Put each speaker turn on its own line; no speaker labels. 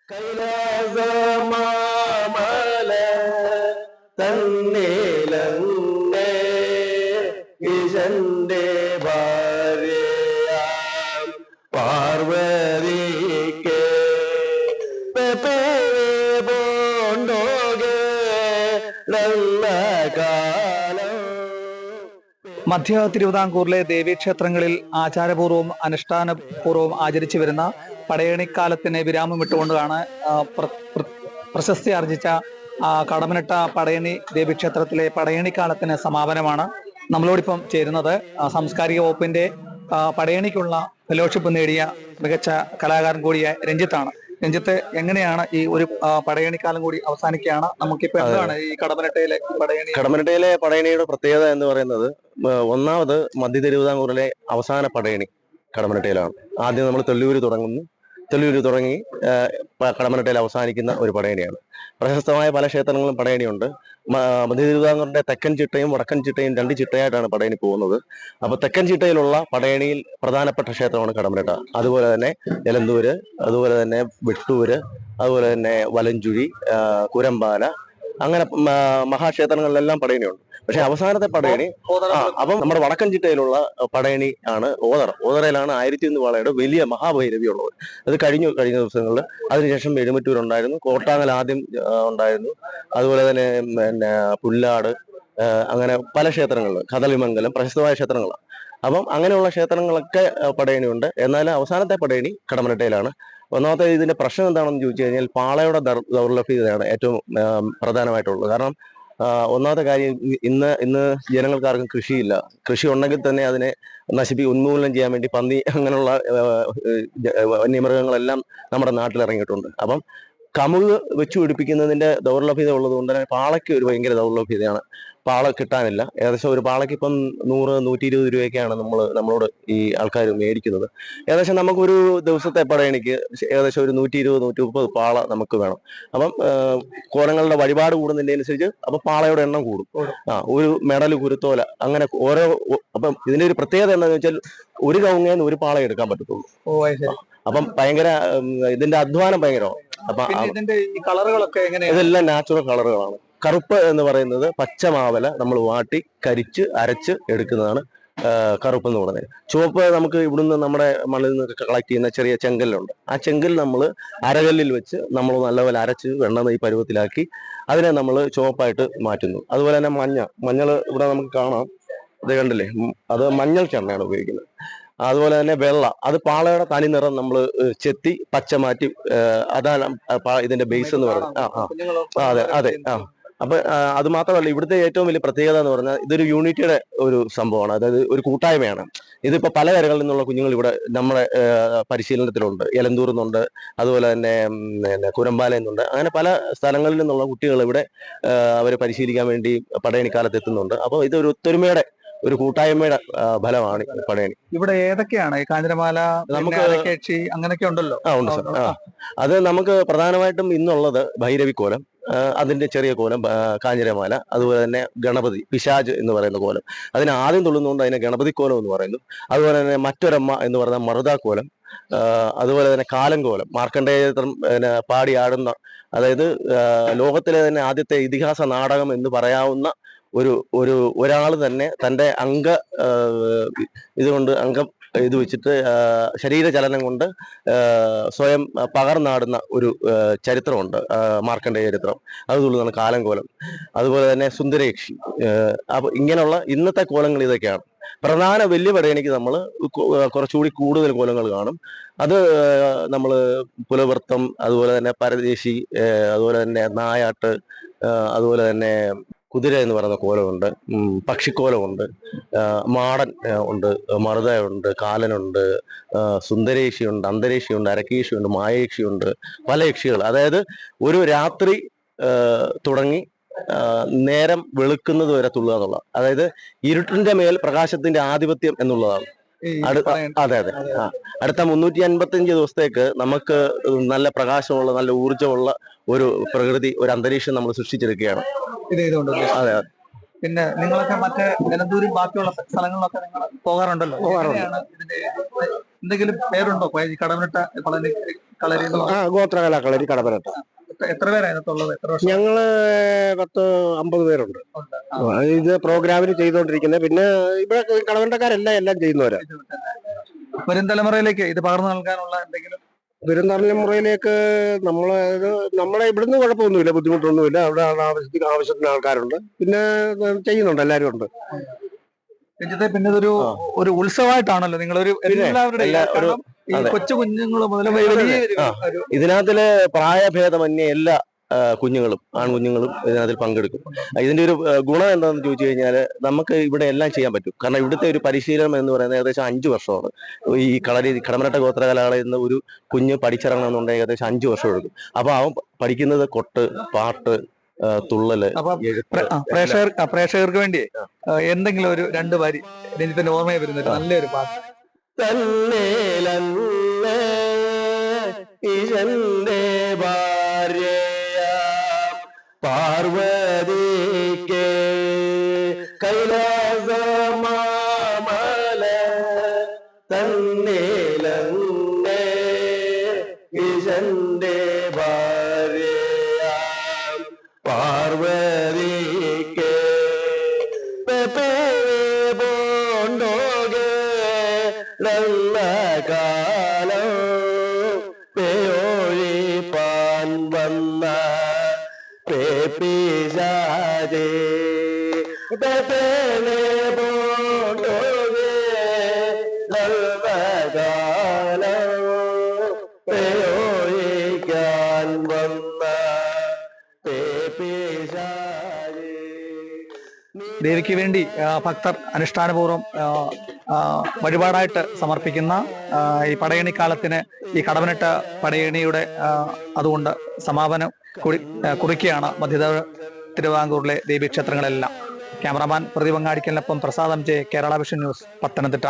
കൈലാസമാമല തന്നേലങ്ങേ ഈശന്റെ ഭാര്യയാം പാർവതിക്ക് പോണ്ടോകെ നല്ല കാലം.
മധ്യ തിരുവിതാംകൂറിലെ ദേവീക്ഷേത്രങ്ങളിൽ ആചാരപൂർവ്വം അനുഷ്ഠാനപൂർവ്വം ആചരിച്ചു വരുന്ന പടയണിക്കാലത്തിന് വിരാമമിട്ടുകൊണ്ടാണ് പ്രശസ്തി ആർജിച്ച കടമനിട്ട പടയണി ദേവീക്ഷേത്രത്തിലെ പടയണിക്കാലത്തിന് സമാപനമാണ്. നമ്മളോടിപ്പം ചേരുന്നത് സാംസ്കാരിക വകുപ്പിന്റെ പടയണിക്കുള്ള ഫെലോഷിപ്പ് നേടിയ മികച്ച കലാകാരൻ കൂടിയ രഞ്ജിത്താണ്. രഞ്ജിത്ത്, എങ്ങനെയാണ് ഈ ഒരു പടയണിക്കാലം കൂടി അവസാനിക്കുകയാണ്, നമുക്കിപ്പോ എന്താണ് ഈ
കടമനിട്ടയിലെ പടയണിയുടെ പ്രത്യേകത എന്ന് പറയുന്നത്, ഒന്നാമത് മധ്യ തിരുവിതാംകൂറിലെ അവസാന പടയണി കടമനിട്ടയിലാണ്. ആദ്യം നമ്മൾ തെള്ളിയൂര് തുടങ്ങി കടമനിട്ടയിൽ അവസാനിക്കുന്ന ഒരു പടയണിയാണ്. പ്രശസ്തമായ പല ക്ഷേത്രങ്ങളും പടയണിയുണ്ട്. മധ്യ തിരുവിതാംകൂറിന്റെ തെക്കൻ ചിട്ടയും വടക്കൻ ചിട്ടയും രണ്ട് ചിട്ടയായിട്ടാണ് പടയണി പോകുന്നത്. അപ്പൊ തെക്കൻ ചിട്ടയിലുള്ള പടയണിയിൽ പ്രധാനപ്പെട്ട ക്ഷേത്രമാണ് കടമനിട്ട. അതുപോലെ തന്നെ എലന്തൂര്, അതുപോലെ തന്നെ വെട്ടൂര്, അതുപോലെ തന്നെ വലഞ്ചുഴി, കുരമ്പാല, അങ്ങനെ മഹാക്ഷേത്രങ്ങളിലെല്ലാം പടയണിയുണ്ട്. പക്ഷെ അവസാനത്തെ പടയണി അപ്പം നമ്മുടെ വടക്കൻ ചിട്ടയിലുള്ള പടയണി ആണ് ഓതറയിലാണ് 1001 വാളയുടെ വലിയ മഹാഭൈരവി ഉള്ളത്. അത് കഴിഞ്ഞ ദിവസങ്ങളിൽ. അതിനുശേഷം എഴുമറ്റൂർ ഉണ്ടായിരുന്നു, കോട്ടാങ്ങൽ ആദ്യം ഉണ്ടായിരുന്നു, അതുപോലെ തന്നെ പിന്നെ പുല്ലാട്, അങ്ങനെ പല ക്ഷേത്രങ്ങളിൽ, കദളിമംഗലം പ്രശസ്തമായ ക്ഷേത്രങ്ങളാണ്. അപ്പം അങ്ങനെയുള്ള ക്ഷേത്രങ്ങളൊക്കെ പടയണിയുണ്ട്. എന്നാൽ അവസാനത്തെ പടയണി കടമനിട്ടയിലാണ്. ഒന്നാമത്തെ ഇതിന്റെ പ്രശ്നം എന്താണെന്ന് ചോദിച്ചു കഴിഞ്ഞാൽ പാളയുടെ ദൗർലഭ്യതയാണ് ഏറ്റവും പ്രധാനമായിട്ടുള്ളത്. കാരണം ഒന്നാമത്തെ കാര്യം, ഇന്ന് ജനങ്ങൾക്കാർക്കും കൃഷിയില്ല. കൃഷി ഉണ്ടെങ്കിൽ തന്നെ അതിനെ ഉന്മൂലനം ചെയ്യാൻ വേണ്ടി പന്നി അങ്ങനെയുള്ള വന്യമൃഗങ്ങളെല്ലാം നമ്മുടെ നാട്ടിൽ ഇറങ്ങിയിട്ടുണ്ട്. അപ്പം കമുക് വെച്ചു പിടിപ്പിക്കുന്നതിന്റെ ദൗർലഭ്യത ഉള്ളത് കൊണ്ട് തന്നെ പാളയ്ക്ക് ഒരു ഭയങ്കര ദൗർലഭ്യതയാണ്. പാള കിട്ടാനില്ല. ഏകദേശം ഒരു പാളയ്ക്ക് ഇപ്പം 100-120 രൂപയൊക്കെയാണ് നമ്മളോട് ഈ ആൾക്കാർ മേടിക്കുന്നത്. ഏകദേശം നമുക്കൊരു ദിവസത്തെ പടയണിക്ക് ഏകദേശം ഒരു 120-130 പാള നമുക്ക് വേണം. അപ്പം കോലങ്ങളുടെ വഴിപാട് കൂടുന്നതിന്റെ അനുസരിച്ച് അപ്പൊ പാളയുടെ എണ്ണം കൂടും. ഒരു മെഡൽ, കുരുത്തോല, അങ്ങനെ ഓരോ. അപ്പം ഇതിന്റെ ഒരു പ്രത്യേകത എന്താണെന്ന് വെച്ചാൽ ഒരു കവുങ്ങേന്ന് ഒരു പാള എടുക്കാൻ പറ്റത്തുള്ളൂ. അപ്പം ഭയങ്കര ഇതിന്റെ അധ്വാനം ഭയങ്കരമാണ്. അപ്പൊ ഇതെല്ലാം നാച്ചുറൽ കളറുകളാണ്. കറുപ്പ് എന്ന് പറയുന്നത് പച്ചമാവല നമ്മൾ വാട്ടി കരിച്ച് അരച്ച് എടുക്കുന്നതാണ് കറുപ്പ് എന്ന് പറയുന്നത്. ചുവപ്പ് നമുക്ക് ഇവിടുന്ന് നമ്മുടെ മണ്ണിൽ നിന്ന് കളക്ട് ചെയ്യുന്ന ചെറിയ ചെങ്കല്ലുണ്ട്. ആ ചെങ്കൽ നമ്മൾ അരകല്ലിൽ വെച്ച് നമ്മൾ നല്ലപോലെ അരച്ച് വെണ്ണ നെയ്യ് പരുവത്തിലാക്കി അതിനെ നമ്മൾ ചുവപ്പായിട്ട് മാറ്റുന്നു. അതുപോലെ തന്നെ മഞ്ഞൾ ഇവിടെ നമുക്ക് കാണാം, ഇത് കണ്ടില്ലേ, അത് മഞ്ഞൾ ചെണ്ണയാണ് ഉപയോഗിക്കുന്നത്. അതുപോലെ തന്നെ വെള്ള, അത് പാളയുടെ തനി നിറം നമ്മൾ ചെത്തി പച്ച മാറ്റി, അതാണ് ഇതിന്റെ ബേസ് എന്ന് പറയുന്നത്. അതെ. അപ്പൊ അത് മാത്രമല്ല, ഇവിടുത്തെ ഏറ്റവും വലിയ പ്രത്യേകത എന്ന് പറഞ്ഞാൽ ഇതൊരു യൂണിറ്റിയുടെ ഒരു സംഭവമാണ്. അതായത് ഒരു കൂട്ടായ്മയാണ്. ഇതിപ്പോ പല കരകളിൽ നിന്നുള്ള കുഞ്ഞുങ്ങൾ ഇവിടെ നമ്മുടെ പരിശീലനത്തിലുണ്ട്. എലന്തൂരിൽ നിന്നുണ്ട്, അതുപോലെ തന്നെ കുരമ്പാലയിൽ നിന്നുണ്ട്, അങ്ങനെ പല സ്ഥലങ്ങളിൽ നിന്നുള്ള കുട്ടികൾ ഇവിടെ അവർ പരിശീലിക്കാൻ വേണ്ടി പടയണിക്കാലത്ത് എത്തുന്നുണ്ട്. അപ്പോൾ ഇതൊരു ഒത്തൊരുമയുടെ, ഒരു കൂട്ടായ്മയുടെ ഫലമാണ് പടയണി.
ഇവിടെ ഏതൊക്കെയാണ് ഈ കാഞ്ഞിരമാല, നമുക്ക് അങ്ങനെയൊക്കെ ഉണ്ടല്ലോ?
ഉണ്ട് സർ. അത് നമുക്ക് പ്രധാനമായിട്ടും ഇന്നുള്ളത് ഭൈരവിക്കോലം, അതിന്റെ ചെറിയ കോലം കാഞ്ഞിരമാല, അതുപോലെ തന്നെ ഗണപതി പിശാജ് എന്ന് പറയുന്ന കോലം, അതിന് ആദ്യം തുള്ളുന്നതുകൊണ്ട് അതിനെ ഗണപതി കോലം എന്ന് പറയുന്നു. അതുപോലെ തന്നെ മറ്റൊരമ്മ എന്ന് പറയുന്ന മറുതാക്കോലം, അതുപോലെ തന്നെ കാലങ്കോലം, മാർക്കണ്ഡേയത്രം പാടി ആടുന്ന, അതായത് ലോകത്തിലെ തന്നെ ആദ്യത്തെ ഇതിഹാസ നാടകം എന്ന് പറയാവുന്ന ഒരാൾ തന്നെ തൻ്റെ അംഗം ഇത് വെച്ചിട്ട് ശരീരചലനം കൊണ്ട് സ്വയം പകർന്നാടുന്ന ഒരു ചരിത്രമുണ്ട്, മാർക്കണ്ഡേയ ചരിത്രം. അത് തുള്ളുന്നതാണ് കാലങ്കോലം. അതുപോലെ തന്നെ സുന്ദരേക്ഷി. അപ്പൊ ഇങ്ങനെയുള്ള ഇന്നത്തെ കോലങ്ങൾ ഇതൊക്കെയാണ്. പ്രധാന വലിയ പടയണിക്ക് നമ്മൾ കുറച്ചുകൂടി കൂടുതൽ കോലങ്ങൾ കാണും. അത് നമ്മൾ പുലവൃത്തം, അതുപോലെ തന്നെ പരദേശി, അതുപോലെ തന്നെ നായാട്ട്, അതുപോലെ തന്നെ കുതിര എന്ന് പറയുന്ന കോലമുണ്ട്, പക്ഷിക്കോലമുണ്ട്, മാടൻ ഉണ്ട്, മറുതയുണ്ട്, കാലനുണ്ട്, സുന്ദരേഷിയുണ്ട്, അന്തരേഷിയുണ്ട്, അരക്കേഷിയുണ്ട്, മായേക്ഷിയുണ്ട്, പല യക്ഷികൾ. അതായത് ഒരു രാത്രി തുടങ്ങി നേരം വെളുക്കുന്നത് വരെ തുള്ളുക എന്നുള്ളത്, അതായത് ഇരുട്ടിന്റെ മേൽ പ്രകാശത്തിന്റെ ആധിപത്യം എന്നുള്ളതാണ്. അതെ. അടുത്ത 355 ദിവസത്തേക്ക് നമുക്ക് നല്ല പ്രകാശമുള്ള, നല്ല ഊർജ്ജമുള്ള ഒരു പ്രകൃതി, ഒരു അന്തരീക്ഷം നമ്മൾ സൃഷ്ടിച്ചെടുക്കുകയാണ്. അതെ.
പിന്നെ നിങ്ങളൊക്കെ മറ്റേ എലന്തൂരും ബാക്കിയുള്ള സ്ഥലങ്ങളിലൊക്കെ നിങ്ങൾ പോകാറുണ്ടല്ലോ? എന്തെങ്കിലും പേരുണ്ടോ ഈ കടമനിട്ട കളരി എന്ന്
ഗോത്രകല കളരി കടപ്പനട്ട.
എത്ര പേരാണ് അതിനകത്തുള്ളത്? എത്ര വർഷം
ഞങ്ങള് 10-50 പേരുണ്ട്.
ഉണ്ട്?
ഇത് പ്രോഗ്രാമിന് ചെയ്തുകൊണ്ടിരിക്കുന്നത്. പിന്നെ ഇവിടെ കടവണ്ടക്കാരെല്ലാം എല്ലാം ചെയ്യുന്നവരാ.
വരും തലമുറയിലേക്ക് ഇത് പകർന്നു നൽകാനുള്ള എന്തെങ്കിലും
വരും തലമുറയിലേക്ക് നമ്മളെ ഇവിടുന്ന് കുഴപ്പമൊന്നുമില്ല, ബുദ്ധിമുട്ടൊന്നുമില്ല. അവിടെ ആവശ്യത്തിന് ആൾക്കാരുണ്ട്, പിന്നെ ചെയ്യുന്നുണ്ട്, എല്ലാവരും ഉണ്ട്.
രഞ്ജിത്തെ, പിന്നെ ഇതൊരു ഉത്സവമായിട്ടാണല്ലോ നിങ്ങളൊരു എല്ലാവരുടെയും ഈ കൊച്ചു കുഞ്ഞുങ്ങൾ മുതൽ
ഇതിനകത്തില് പ്രായഭേദമന്യേ എല്ലാ കുഞ്ഞുങ്ങളും ആൺകുഞ്ഞുങ്ങളും ഇതിനകത്തിൽ പങ്കെടുക്കും. ഇതിന്റെ ഒരു ഗുണം എന്താണെന്ന് ചോദിച്ചു കഴിഞ്ഞാൽ നമുക്ക് ഇവിടെ എല്ലാം ചെയ്യാൻ പറ്റും. കാരണം ഇവിടുത്തെ ഒരു പരിശീലനം എന്ന് പറയുന്നത് ഏകദേശം 5 വർഷമാണ്. ഈ കടമനിട്ട ഗോത്രകലകളിൽ നിന്ന് ഒരു കുഞ്ഞ് പഠിച്ചിറങ്ങണമെന്നുണ്ടെങ്കിൽ ഏകദേശം 5 വർഷം എടുക്കും. അപ്പൊ അവൻ പഠിക്കുന്നത് കൊട്ട്, പാട്ട്, തുള്ളല്.
അപ്പൊ പ്രേക്ഷകർക്ക് വേണ്ടി എന്തെങ്കിലും ഒരു 2 വരി രഞ്ജിത്തിന്റെ ഓർമ്മയിൽ വരുന്ന നല്ലൊരു പാട്ട്.
പാർവതിക്ക് കൈലാസമാമല തന്നേലങ്ങേ ഈശന്റെ ഭാര്യയാം പാർവതിക്ക് പോണ്ടോകെ നല്ല കാലം പേയൊഴിപ്പാൻ വന്ന പിശാചേ പോണ്ടോകെ നല്ല കാലം പേയൊഴിക്കാൻ വന്ന പിശാചേ.
ദേവിക്ക് വേണ്ടി ഭക്തർ അനുഷ്ഠാനപൂർവ്വം വഴിപാടായിട്ട് സമർപ്പിക്കുന്ന ഈ പടയണിക്കാലത്തിന് ഈ കടമനിട്ട പടയണിയുടെ അതുകൊണ്ട് സമാപനം കുറിക്കുകയാണ് മധ്യ തിരുവിതാംകൂറിലെ ദേവീക്ഷേത്രങ്ങളെല്ലാം. ക്യാമറാമാൻ പ്രദീപ് അങ്ങാടിക്കലിനൊപ്പം പ്രസാദം J, Kerala vision news, Pathanamthitta.